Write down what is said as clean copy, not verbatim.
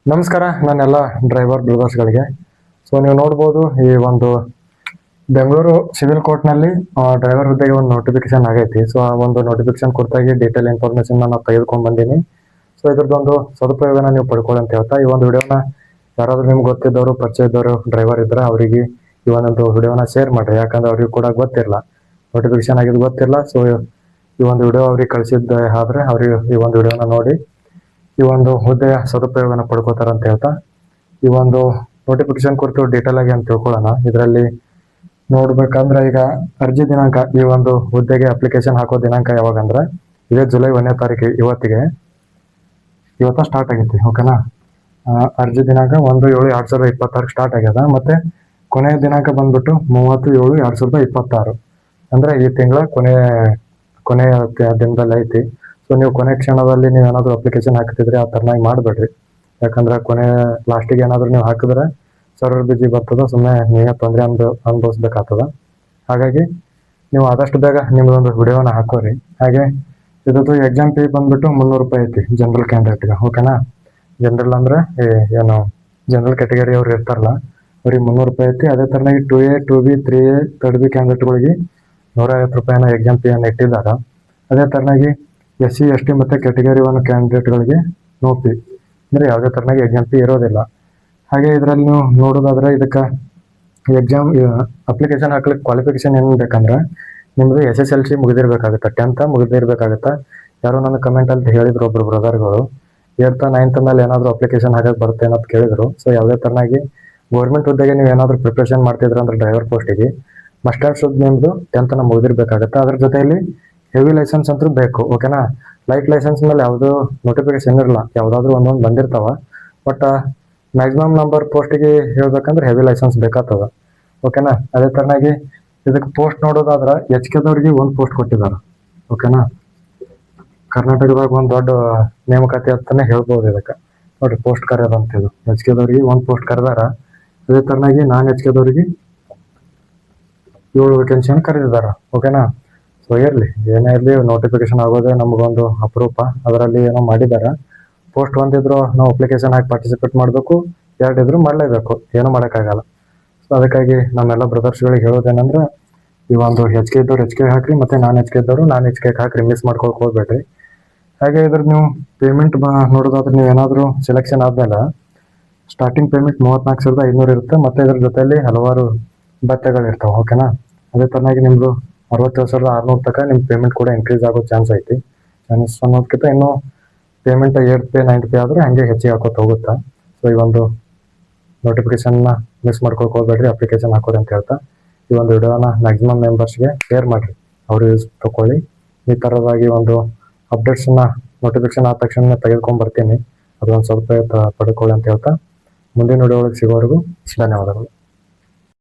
ನಮಸ್ಕಾರ ನನ್ನೆಲ್ಲ driver ಬ್ರದರ್ಸ್ಗಳಿಗೆ. So ನೀವು ನೋಡ್ಬೋದು ಈ ಒಂದು ಬೆಂಗಳೂರು ಸಿವಿಲ್ ಕೋರ್ಟ್ನಲ್ಲಿ ಡ್ರೈವರ್ ಹುದ್ದೆಗೆ ಒಂದು ನೋಟಿಫಿಕೇಶನ್ ಆಗೈತಿ. ಸೊ ಆ ಒಂದು ನೋಟಿಫಿಕೇಶನ್ ಕುರಿತಾಗಿ ಡೀಟೇಲ್ ಇನ್ಫಾರ್ಮೇಶನ್ ನಾನು ತೆಗೆದುಕೊಂಡು ಬಂದೀನಿ. ಸೊ ಇದ್ರದ್ದೊಂದು ಸದುಪಯೋಗನ ನೀವು ಪಡ್ಕೊಳ್ಳಿ ಅಂತ ಹೇಳ್ತಾ ಈ ಒಂದು ವಿಡಿಯೋನ ಯಾರಾದ್ರೂ ನಿಮ್ಗೆ ಗೊತ್ತಿದ್ದವರು ಪರಿಚಯ ಇದ್ದವರು ಡ್ರೈವರ್ ಇದ್ರೆ ಅವರಿಗೆ ಈ ಒಂದೊಂದು ವಿಡಿಯೋನ ಶೇರ್ ಮಾಡ್ರಿ. ಯಾಕಂದ್ರೆ ಅವ್ರಿಗೆ ಕೂಡ ಗೊತ್ತಿರಲ್ಲ, ನೋಟಿಫಿಕೇಶನ್ ಆಗಿದ್ದು ಗೊತ್ತಿರಲ್ಲ. ಸೊ ಈ ಒಂದು ವಿಡಿಯೋ ಅವ್ರಿಗೆ ಕಳಿಸಿದ್ದ ಆದ್ರೆ ಅವ್ರಿಗೆ ಈ ಒಂದು ವಿಡಿಯೋನ ನೋಡಿ ಈ ಒಂದು ಹುದ್ದೆಯ ಸದುಪಯೋಗನ ಪಡ್ಕೋತಾರ ಅಂತ ಹೇಳ್ತಾ ಈ ಒಂದು ನೋಟಿಫಿಕೇಶನ್ ಕುರಿತು ಡೀಟೇಲ್ ಆಗಿ ಅಂತ ತಿಳ್ಕೊಳ್ಳೋಣ. ಇದರಲ್ಲಿ ನೋಡ್ಬೇಕಂದ್ರೆ ಈಗ ಅರ್ಜಿ ದಿನಾಂಕ, ಈ ಒಂದು ಹುದ್ದೆಗೆ ಅಪ್ಲಿಕೇಶನ್ ಹಾಕೋ ದಿನಾಂಕ ಯಾವಾಗಂದ್ರೆ ಇದೇ ಜುಲೈ 1ನೇ ತಾರೀಕು ಇವತ್ತ ಸ್ಟಾರ್ಟ್ ಆಗೈತಿ. ಓಕೆನಾ, ಅರ್ಜಿ ದಿನಾಂಕ 1/7/2026 ಸ್ಟಾರ್ಟ್ ಆಗ್ಯದ. ಮತ್ತೆ ಕೊನೆಯ ದಿನಾಂಕ ಬಂದ್ಬಿಟ್ಟು 30/7/2026 ಅಂದ್ರೆ ಈ ತಿಂಗಳ ಕೊನೆಯ ದಿನದಲ್ಲಿ ಐತಿ. ಸೊ ನೀವು ಕೊನೆ ಕ್ಷಣದಲ್ಲಿ ನೀವು ಏನಾದ್ರು ಅಪ್ಲಿಕೇಶನ್ ಹಾಕ್ತಿದ್ರೆ ಆ ತರನಾಗಿ ಮಾಡಬೇಡ್ರಿ. ಯಾಕಂದ್ರೆ ಲಾಸ್ಟಿಗೆ ಏನಾದ್ರು ನೀವು ಹಾಕಿದ್ರೆ ಸರ್ವರ್ ಬಿಜಿ ಬರ್ತದ, ಸುಮ್ಮನೆ ನೀವೇ ತೊಂದರೆ ಅನುಭವಿಸ್ಬೇಕಾಗ್ತದ. ಹಾಗಾಗಿ ನೀವು ಆದಷ್ಟು ಬೇಗ ನಿಮ್ದೊಂದು ವಿಡಿಯೋನ ಹಾಕೋರಿ. ಹಾಗೆ ಇದ್ದು ಎಕ್ಸಾಮ್ ಫೀ ಬಂದ್ಬಿಟ್ಟು 300 ರೂಪಾಯಿ ಐತಿ ಜನರಲ್ ಕ್ಯಾಂಡಿಡೇಟ್ಗೆ. ಓಕೆನಾ, ಜನರಲ್ ಅಂದ್ರೆ ಏನು ಜನರಲ್ ಕ್ಯಾಟಗರಿ ಅವ್ರು ಇರ್ತಾರಲ್ಲ ಅವ್ರಿಗೆ 300 ರೂಪಾಯಿ ಐತಿ. ಅದೇ ತರನಾಗಿ 2A 2B 3A 3rd B ಕ್ಯಾಂಡಿಡೇಟ್ಗಳಿಗೆ 150 ರೂಪಾಯಿನ ಎಕ್ಸಾಮ್ ಫೀ ಅನ್ನು ಇಟ್ಟಿದ್ದಾರೆ. ಅದೇ ತರನಾಗಿ SC ST ಮತ್ತೆ ಕ್ಯಾಟಗರಿ 1 ಕ್ಯಾಂಡಿಡೇಟ್ಗಳಿಗೆ ನೋ ಫೀ, ಅಂದ್ರೆ ಯಾವುದೇ ತರನಾಗಿ ಎಕ್ಸಾಮ್ ಫೀ ಇರೋದಿಲ್ಲ. ಹಾಗೆ ಇದರಲ್ಲಿ ನೀವು ನೋಡೋದಾದ್ರೆ ಇದಕ್ಕೆ ಎಕ್ಸಾಮ್ ಅಪ್ಲಿಕೇಶನ್ ಹಾಕ್ಲಿಕ್ಕೆ ಕ್ವಾಲಿಫಿಕೇಶನ್ ಏನು ಬೇಕಂದ್ರೆ ನಿಮ್ದು SSLC ಮುಗಿದಿರ್ಬೇಕಾಗುತ್ತೆ, 10th ಮುಗಿದಿರ್ಬೇಕಾಗುತ್ತೆ. ಯಾರೋ ನನ್ನ ಕಮೆಂಟ್ ಅಲ್ಲಿ ಹೇಳಿದ್ರು ಒಬ್ರು ಬ್ರದರ್ಗಳು 8th 9th ಮೇಲೆ ಏನಾದ್ರು ಅಪ್ಲಿಕೇಶನ್ ಹಾಕಕ್ ಬರುತ್ತೆ ಅನ್ನೋದು ಕೇಳಿದ್ರು. ಸೊ ಯಾವುದೇ ತರನಾಗಿ ಗೌರ್ಮೆಂಟ್ ಹುದ್ದೆಗೆ ನೀವು ಏನಾದ್ರು ಪ್ರಿಪ್ರೇಷನ್ ಮಾಡ್ತಿದ್ರ ಅಂದ್ರೆ ಡ್ರೈವರ್ ಪೋಸ್ಟಿಗೆ ಮಸ್ಟ್ ಅಂಡ್ ಶುಡ್ ನಿಮ್ದು 10th ಮುಗಿದಿರ್ಬೇಕಾಗುತ್ತೆ. ಅದ್ರ ಜೊತೆಯಲ್ಲಿ ಹೆವಿ ಲೈಸೆನ್ಸ್ ಅಂತೂ ಬೇಕು. ಓಕೆನಾ, ಲೈಟ್ ಲೈಸೆನ್ಸ್ ಮೇಲೆ ಯಾವುದೋ ನೋಟಿಫಿಕೇಶನ್ ಇರಲ್ಲ, ಯಾವುದಾದ್ರೂ ಒಂದೊಂದು ಬಂದಿರ್ತಾವ. ಬಟ್ ಮ್ಯಾಕ್ಸಿಮಮ್ ನಂಬರ್ ಪೋಸ್ಟಿಗೆ ಹೇಳ್ಬೇಕಂದ್ರೆ ಹೆವಿ ಲೈಸೆನ್ಸ್ ಬೇಕಾಗ್ತದ. ಓಕೆನಾ, ಅದೇ ತರನಾಗಿ ಇದಕ್ಕೆ ಪೋಸ್ಟ್ ನೋಡೋದಾದ್ರೆ HKದವ್ರಿಗೆ ಒಂದು ಪೋಸ್ಟ್ ಕೊಟ್ಟಿದ್ದಾರೆ. ಓಕೆನಾ, ಕರ್ನಾಟಕದಾಗ ಒಂದು ದೊಡ್ಡ ನೇಮಕಾತಿ ಅಂತಾನೆ ಹೇಳ್ಬೋದು. ಇದಕ್ಕೆ ನೋಡ್ರಿ ಪೋಸ್ಟ್ ಕರೆಯೋದು ಅಂತಿದ್ದು HKದವ್ರಿಗೆ ಒಂದು ಪೋಸ್ಟ್ ಕರೆದಾರ. ಅದೇ ತರನಾಗಿ ನಾನ್ HKದವ್ರಿಗೆ 7 ವೇಕೆನ್ಸಿಯನ್ನು ಕರೆದಿದ್ದಾರೆ. ಓಕೆನಾ, ಸೊ ಇರಲಿ ಏನೇ ಇರಲಿ ನೋಟಿಫಿಕೇಶನ್ ಆಗೋದೇ ನಮಗೊಂದು ಅಪರೂಪ. ಅದರಲ್ಲಿ ಏನೋ ಮಾಡಿದ್ದಾರೆ. ಪೋಸ್ಟ್ ಒಂದಿದ್ರು ನಾವು ಅಪ್ಲಿಕೇಶನ್ ಹಾಕಿ ಪಾರ್ಟಿಸಿಪೇಟ್ ಮಾಡಬೇಕು, 2 ಇದ್ರು ಮಾಡಲೇಬೇಕು, ಏನೂ ಮಾಡೋಕ್ಕಾಗಲ್ಲ. ಸೊ ಅದಕ್ಕಾಗಿ ನಮ್ಮೆಲ್ಲ ಬ್ರದರ್ಸ್ಗಳಿಗೆ ಹೇಳೋದೇನೆಂದ್ರೆ ಈ ಒಂದು HK ಇದ್ದವ್ರು HK ಹಾಕ್ರಿ, ಮತ್ತೆ HK ಇದ್ದವರು HK ಹಾಕ್ರಿ, ಮಿಸ್ ಮಾಡ್ಕೊಳಕ್ ಹೋಗ್ಬೇಡ್ರಿ. ಹಾಗೆ ಇದ್ರ ನೀವು ಪೇಮೆಂಟ್ ನೋಡೋದಾದ್ರೆ ನೀವು ಏನಾದರೂ ಸೆಲೆಕ್ಷನ್ ಆದ್ಮೇಲೆ ಸ್ಟಾರ್ಟಿಂಗ್ ಪೇಮೆಂಟ್ 34,500 ಇರುತ್ತೆ. ಮತ್ತೆ ಇದ್ರ ಜೊತೆಯಲ್ಲಿ ಹಲವಾರು ಭತ್ಯೆಗಳಿರ್ತಾವೆ. ಓಕೆನಾ, ಅದೇ ತರನಾಗಿ ನಿಮ್ದು 67,600 ತನಕ ನಿಮ್ಮ ಪೇಮೆಂಟ್ ಕೂಡ ಇನ್ಕ್ರೀಸ್ ಆಗೋ ಚಾನ್ಸ್ ಐತಿ. ಚಾನ್ಸ್ ಅನ್ನೋದಕ್ಕಿಂತ ಇನ್ನೂ payment 8th pay 9th pay ಆದರೆ ಹಂಗೆ ಹೆಚ್ಚಿಗೆ ಹಾಕೋತ ಹೋಗುತ್ತಾ. ಸೊ ಈ ಒಂದು ನೋಟಿಫಿಕೇಶನ್ನ ಮಿಸ್ ಮಾಡ್ಕೊಳಕ್ ಹೋಗ್ಬೇಡ್ರಿ, ಅಪ್ಲಿಕೇಶನ್ ಹಾಕೋರಿ ಅಂತ ಹೇಳ್ತಾ ಈ ಒಂದು ವಿಡಿಯೋನ ಮ್ಯಾಕ್ಸಿಮಮ್ ಮೆಂಬರ್ಸ್ಗೆ ಶೇರ್ ಮಾಡಿರಿ, ಅವರು ಯೂಸ್ ತಗೊಳ್ಳಿ. ಈ ಥರದಾಗಿ ಒಂದು ಅಪ್ಡೇಟ್ಸನ್ನ ನೋಟಿಫಿಕೇಶನ್ ಆದ ತಕ್ಷಣ ತೆಗೆದುಕೊಂಡು ಬರ್ತೀನಿ, ಅದೊಂದು ಸ್ವಲ್ಪ ಪಡ್ಕೊಳ್ಳಿ ಅಂತ ಹೇಳ್ತಾ ಮುಂದಿನ ವಿಡಿಯೋ ಒಳಗೆ ಸಿಗೋವರೆಗೂ ಧನ್ಯವಾದಗಳು.